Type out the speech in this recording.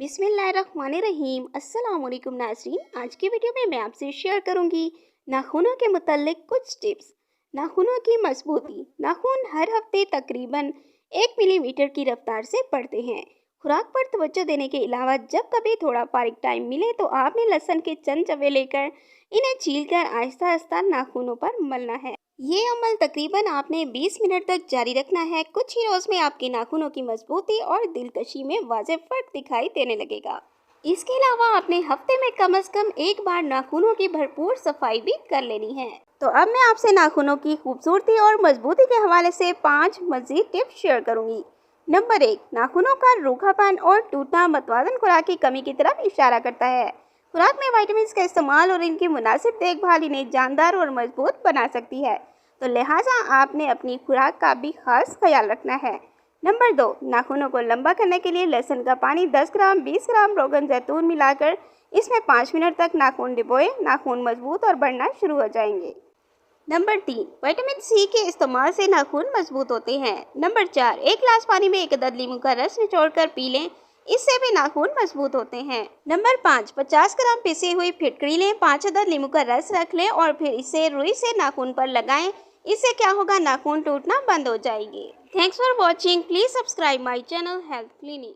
बिस्मिल्लाहिर्रहमानिर्रहीम। अस्सलाम वालेकुम नाज़रीन। आज की वीडियो में मैं आपसे शेयर करूंगी नाखूनों के मुताल्लिक कुछ टिप्स। नाखूनों की मजबूती। नाखून हर हफ्ते तकरीबन 1 मिलीमीटर की रफ्तार से बढ़ते हैं। खुराक पर तवज्जो देने के अलावा जब कभी थोड़ा फारिग टाइम मिले तो आपने लहसुन के चंद चवे लेकर इन्हें छीलकर आहिस्ता आहिस्ता नाखूनों पर मलना है। ये अमल तकरीबन आपने 20 मिनट तक जारी रखना है। कुछ ही रोज में आपके नाखूनों की मजबूती और दिलकशी में वाज़ेह फर्क दिखाई देने लगेगा। इसके अलावा आपने हफ्ते में कम से कम एक बार नाखूनों की भरपूर सफाई भी कर लेनी है। तो अब मैं आपसे नाखूनों की खूबसूरती और मजबूती के हवाले से 5 मजीद टिप्स शेयर करूंगी। नंबर 1, नाखूनों का रूखापन और टूटना मतवाजन खुराक की कमी की तरफ इशारा करता है। खुराक में विटामिन का इस्तेमाल और इनकी मुनासिब देखभाल इन्हें जानदार और मजबूत बना सकती है, तो लिहाजा आपने अपनी खुराक का भी खास ख्याल रखना है। नंबर 2, नाखूनों को लंबा करने के लिए लहसुन का पानी 10 ग्राम 20 ग्राम रोगन जैतून मिलाकर इसमें 5 मिनट तक नाखून डिबोए। नाखून मजबूत और बढ़ना शुरू हो जाएंगे। नंबर 3, विटामिन सी के इस्तेमाल से नाखून मजबूत होते हैं। नंबर 4, एक गिलास पानी में 1 अदद नींबू का रस निचोड़कर पी लें, इससे भी नाखून मजबूत होते हैं। नंबर 5, 50 ग्राम पिसी हुई फिटकरी लें, 5 अदद नींबू का रस रख लें और फिर इसे रुई से नाखून पर लगाएं। इससे क्या होगा, नाखून टूटना बंद हो जाएंगे। Thanks for watching. Please subscribe my channel health clinic.